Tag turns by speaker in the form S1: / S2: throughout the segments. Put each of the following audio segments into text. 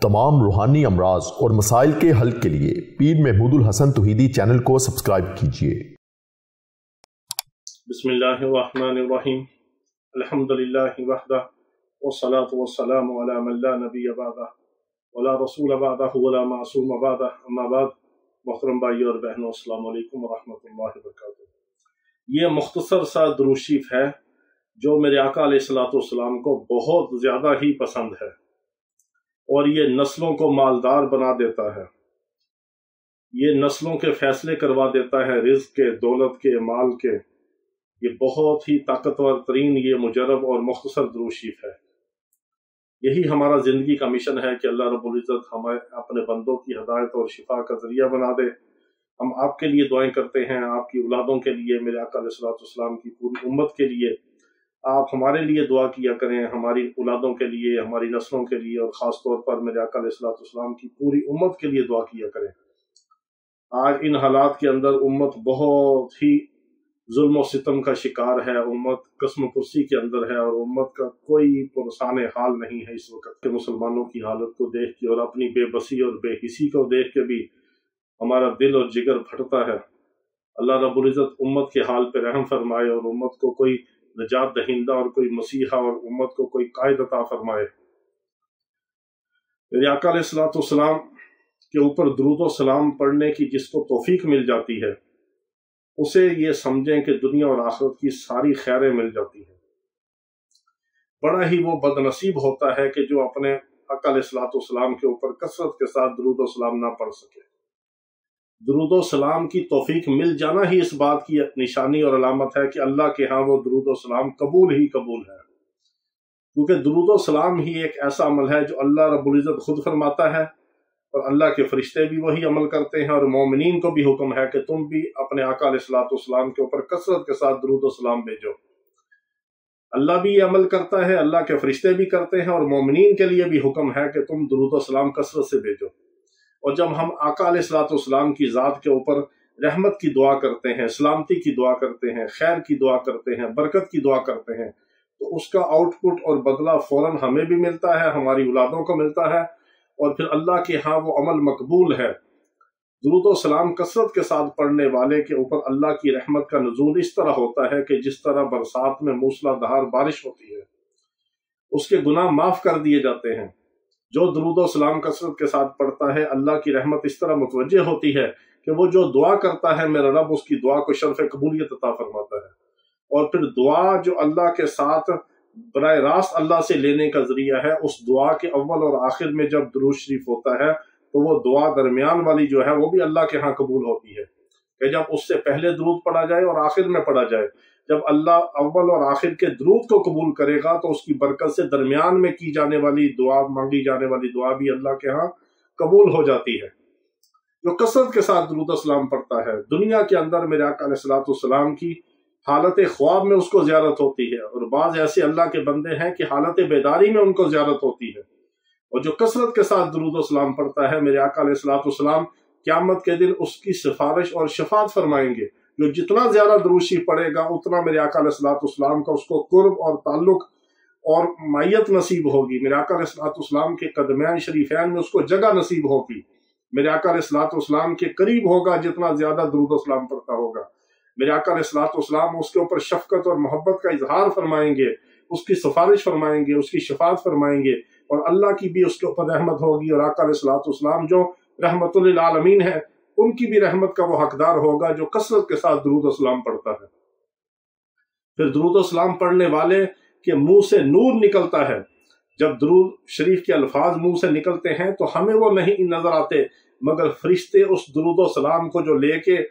S1: तमाम रूहानी अमराज और मसाइल के हल के लिए पीर महमूद उल हसन तौहीदी चैनल को सब्सक्राइब कीजिए।
S2: बिस्मिल्लाहिर्रहमानिर्रहीम। अल्हम्दुलिल्लाहि वहदा वस्सलातु वस्सलामु अला मन ला नबिय्य बअदा वला रसूल बअदहु वला मासूम बअदा। अम्मा बाद, मोहतरम भाइयों और बहनों, अस्सलामु अलैकुम व रहमतुल्लाहि व बरकातुहू। ये मुख्तसर सा दुरूद शरीफ है जो मेरे आका अलैहिस्सलातु वस्सलाम को बहुत ज़्यादा ही पसंद है और ये नस्लों को मालदार बना देता है। ये नस्लों के फैसले करवा देता है, रिज़्क़ के, दौलत के, माल के। ये बहुत ही ताकतवर तरीन ये मुजर्रब और मुख्तसर दुरूद शरीफ है। यही हमारा ज़िंदगी का मिशन है कि अल्लाह रब्बुल इज़्ज़त हमें अपने बंदों की हिदायत और शिफा का ज़रिया बना दे। हम आपके लिए दुआएं करते हैं, आपकी औलादों के लिए, मेरे आका अलैहिस्सलातु वस्सलाम की पूरी उम्मत के लिए। आप हमारे लिए दुआ किया करें, हमारी औलादों के लिए, हमारी नस्लों के लिए, और ख़ास तौर पर मेरे आका अलैहिस्सलातु वस्सलाम की पूरी उम्मत के लिए दुआ किया करें। आज इन हालात के अंदर उम्मत बहुत ही जुल्म और सितम का शिकार है, उम्मत कसम कुर्सी के अंदर है और उम्मत का कोई पुरसान हाल नहीं है इस वक्त के मुसलमानों की हालत को देख के और अपनी बेबसी और बेहिसी को देख के भी हमारा दिल और जिगर फटता है। अल्लाह रब्बुल इज़्ज़त उम्मत के हाल पर रहम फरमाए और उम्मत को कोई नजात दहिंदा और कोई मसीहा और उम्मत को कोई कायद अता फरमाए। मेरे आका अलैहिस्सलातु वस्सलाम के ऊपर दुरूद और सलाम पढ़ने की जिसको तौफीक मिल जाती है, उसे ये समझें कि दुनिया और आखिरत की सारी खैरें मिल जाती हैं। बड़ा ही वो बदनसीब होता है कि जो अपने आका अलैहिस्सलातु वस्सलाम के ऊपर कसरत के साथ दुरूद और सलाम ना पढ़ सके। दुरूद और सलाम की तौफीक मिल जाना ही इस बात की निशानी और अलामत है कि अल्लाह के यहाँ वो दुरूद और सलाम कबूल ही कबूल है, क्योंकि दुरूद और सलाम ही एक ऐसा अमल है जो अल्लाह रब्बुल इज़्ज़त खुद फरमाता है और अल्लाह के फरिश्ते भी वही अमल करते हैं और मोमिनीन को भी हुक्म है कि तुम भी अपने आका अलैहिस्सलातु वस्सलाम के ऊपर कसरत के साथ दुरूद और सलाम भेजो। अल्लाह भी ये अमल करता है, अल्लाह के फरिश्ते भी करते हैं और मोमिनीन के लिए भी हुक्म है कि तुम दुरूद और सलाम कसरत से भेजो। और जब हम आका अलैहिस्सलातु वस्सलाम की ज़ात के ऊपर रहमत की दुआ करते हैं, सलामती की दुआ करते हैं, खैर की दुआ करते हैं, बरकत की दुआ करते हैं, तो उसका आउटपुट और बदला फौरन हमें भी मिलता है, हमारी औलादों को मिलता है और फिर अल्लाह के यहाँ वो अमल मकबूल है। दुरूद और सलाम कसरत के साथ पढ़ने वाले के ऊपर अल्लाह की रहमत का नुज़ूल इस तरह होता है कि जिस तरह बरसात में मूसलाधार बारिश होती है, उसके गुनाह माफ़ कर दिए जाते हैं। जो दुरूद और सलाम कसरत के साथ पढ़ता है, अल्लाह की रहमत इस तरह मुतवज्जे होती है कि वो जो दुआ करता है, मेरा रब उसकी दुआ को शर्फ कबूलियत अता फरमाता है। और फिर दुआ जो अल्लाह के साथ बराह रास्त अल्लाह से लेने का जरिया है, उस दुआ के अव्वल और आखिर में जब दुरूद शरीफ होता है तो वो दुआ दरमियान वाली जो है वो भी अल्लाह के यहाँ कबूल होती है कि जब उससे पहले दुरूद पढ़ा जाए और आखिर में पढ़ा जाए। जब अल्लाह अव्वल और आखिर के दुरूद को कबूल करेगा तो उसकी बरकत से दरमियान में की जाने वाली दुआ, मांगी जाने वाली दुआ भी अल्लाह के यहाँ कबूल हो जाती है। जो कसरत के साथ दुरूद और सलाम पढ़ता है, दुनिया के अंदर मेरे आका अलैहिस्सलातु वस्सलाम की हालत ख्वाब में उसको ज़ियारत होती है और बाज़ ऐसे अल्लाह के बंदे हैं कि हालत बेदारी में उनको ज़ियारत होती है। और जो कसरत के साथ दुरूद और सलाम पढ़ता है, मेरे आका अलैहिस्सलातु वस्सलाम क़यामत के दिन उसकी सिफारिश और शफाअत फरमाएंगे। जो जितना ज्यादा दुरूद शरीफ पढ़ेगा उतना मेरे आका अलैहिस्सलातु वस्सलाम का उसको कुर्ब और ताल्लुक और मायत नसीब होगी। मेरे आका अलैहिस्सलातु वस्सलाम के कदमैन शरीफैन में उसको जगह नसीब होगी। मेरे आका अलैहिस्सलातु वस्सलाम के करीब होगा जितना ज्यादा दुरूद और सलाम पढ़ता होगा। मेरे आका अलैहिस्सलातु वस्सलाम उसके ऊपर शफकत और मोहब्बत का इजहार फरमाएंगे, उसकी सिफारिश फरमाएंगे, उसकी शफाअत फरमाएंगे और अल्लाह की भी उसके ऊपर रहमत होगी। और आका अलैहिस्सलातु वस्सलाम जो रहमतुल लिल आलमीन है, उनकी भी रहमत का वो हकदार होगा जो कसरत के साथ दुरूद और सलाम पढ़ता है। फिर दुरूद और सलाम पढ़ने वाले के मुंह से नूर निकलता है। जब दुरूद शरीफ के अल्फाज मुंह से निकलते हैं तो हमें वो नहीं नजर आते, मगर फरिश्ते उस दुरूद और सलाम को जो लेके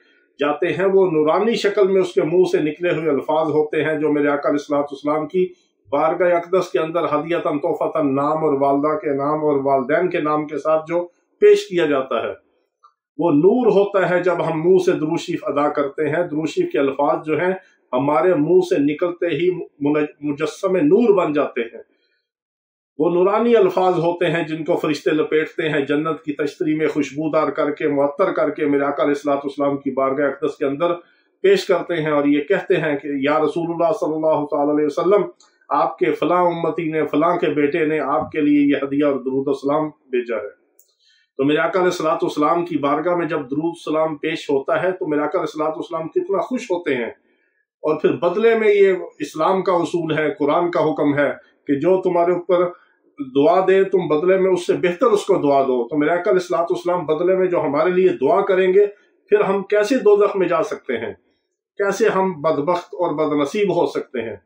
S2: जाते हैं वो नूरानी शक्ल में उसके मुंह से निकले हुए अल्फाज होते हैं, जो मेरे आका अलैहिस्सलातु वस्सलाम की बारगाह अक़दस के अंदर हदियतन तोहफ़तन नाम और वालदा के नाम और वालदैन के नाम के साथ जो पेश किया जाता है, वो नूर होता है। जब हम मुंह से दुरूद शरीफ अदा करते हैं, दुरूद शरीफ के अल्फाज जो हैं हमारे मुंह से निकलते ही मुजस्सम नूर बन जाते हैं। वो नूरानी अल्फाज होते हैं जिनको फरिश्ते लपेटते हैं, जन्नत की तश्तरी में खुशबूदार करके, मुअत्तर करके मेरे आका अलैहिस्सलातु वस्सलाम की बारगाह अक़दस के अंदर पेश करते हैं और ये कहते हैं कि या रसूलुल्लाह सल्लल्लाहु तआला अलैहि वसल्लम, آپ کے فلاں امتی نے، فلاں کے بیٹے نے آپ کے لیے یہ ہدیہ اور درود و سلام بھیجا ہے۔ تو میرے آقا علیہ الصلوۃ والسلام کی بارگاہ میں جب درود سلام پیش ہوتا ہے تو میرے آقا علیہ الصلوۃ والسلام کتنا خوش ہوتے ہیں، اور پھر بدلے میں یہ اسلام کا اصول ہے، قرآن کا حکم ہے کہ جو تمہارے اوپر دعا دے تم بدلے میں اس سے بہتر اس کو دعا دو۔ تو میرے آقا علیہ الصلوۃ والسلام بدلے میں جو ہمارے لیے دعا کریں گے، پھر ہم کیسے دوزخ میں جا سکتے ہیں، کیسے ہم بدبخت اور بدنصیب ہو سکتے ہیں؟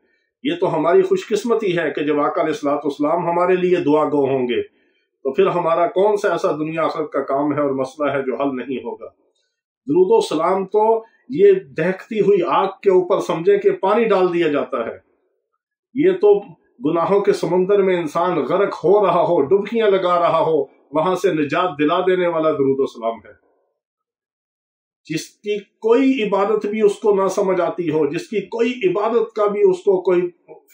S2: یہ تو ہماری خوش قسمتی ہے کہ جب آقا علیہ الصلوۃ والسلام ہمارے لیے دعا گو ہوں گے تو پھر ہمارا کون سا ایسا دنیا آخرت کا کام ہے اور مسئلہ ہے جو حل نہیں ہوگا۔ درود و سلام تو یہ دہکتی ہوئی آگ کے اوپر سمجھے کہ پانی ڈال دیا جاتا ہے، یہ تو گناہوں کے سمندر میں انسان غرق ہو رہا ہو، ڈبکیاں لگا رہا ہو، وہاں سے نجات دلا دینے والا درود و سلام ہے۔ جس کی کوئی عبادت بھی اس کو نہ سمجھ آتی ہو، جس کی کوئی عبادت کا بھی اس کو کوئی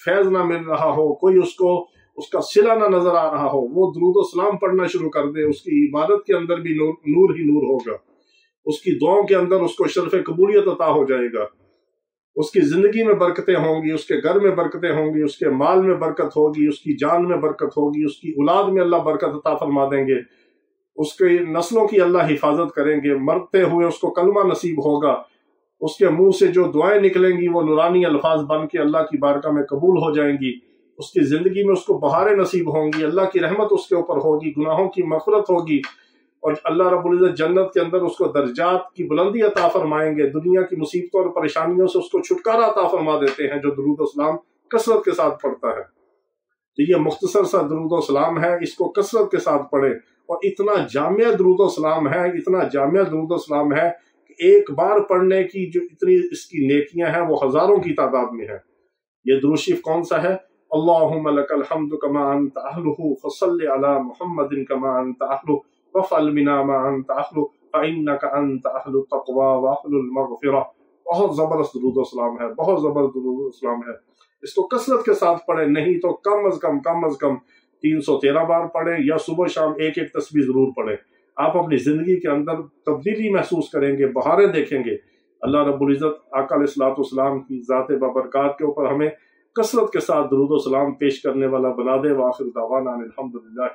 S2: فیض نہ مل رہا ہو، کوئی اس کا صلہ نہ نظر آ رہا ہو، وہ درود و سلام پڑھنا شروع کر دے، اس کی عبادت کے اندر بھی نور ہی نور ہوگا، اس کی دعاؤں کے اندر اس کو شرف قبولیت عطا ہو جائے گا، اس کی زندگی میں برکتیں ہوں گی، اس کے گھر میں برکتیں ہوں گی، اس کے مال میں برکت ہوگی، اس کی جان میں برکت ہوگی، اس کی اولاد میں اللہ برکت عطا فرما دیں گے، اس کی نسلوں کی اللہ حفاظت کریں گے، مرتے ہوئے اس کو کلمہ نصیب ہوگا، اس کے منہ سے جو دعائیں نکلیں گی وہ نورانی الفاظ بن کے اللہ کی بارگاہ میں قبول ہو جائیں گی، اس کی زندگی میں اس کو بہاریں نصیب ہوں گی، اللہ کی رحمت اس کے اوپر ہوگی، گناہوں کی مغفرت ہوگی، اور اللہ رب العزت جنت کے اندر اس کو درجات کی بلندی عطا فرمائیں گے، دنیا کی مصیبتوں اور پریشانیوں سے اس کو چھٹکارا عطا فرما دیتے ہیں جو درود و سلام کثرت کے ساتھ پڑھتا ہے۔ تو یہ مختصر سا درود و سلام ہے، اس کو کثرت کے ساتھ پڑھے، اور اتنا جامع درود و سلام ہے، اتنا جامع درود و سلام ہے کہ ایک بار پڑھنے کی جو اتنی اس کی نیکیاں ہیں وہ ہزاروں کی تعداد میں ہے۔ یہ درود شریف کون سا ہے؟ اللہم لک الحمد کما انت اہلہ فصل علی محمد کما انت اہلہ وفعل بنا ما انت اہلہ فانک انت اہل التقوی واہل المغفرہ۔ بہت زبردست درود و سلام ہے، بہت زبردست درود و سلام ہے، اس کو کثرت کے ساتھ پڑھیں، نہیں تو کم از کم 313 بار پڑھیں، یا صبح شام ایک تسبیح ضرور پڑھیں۔ آپ اپنی زندگی کے اندر تبدیلی محسوس کریں گے، بہاریں دیکھیں گے۔ اللہ رب العزت آقا علیہ الصلوۃ والسلام کی ذات بابرکات کے اوپر ہمیں کثرت کے ساتھ درود و سلام پیش کرنے والا بنا دے۔ وآخر دعوانا الحمدللہ۔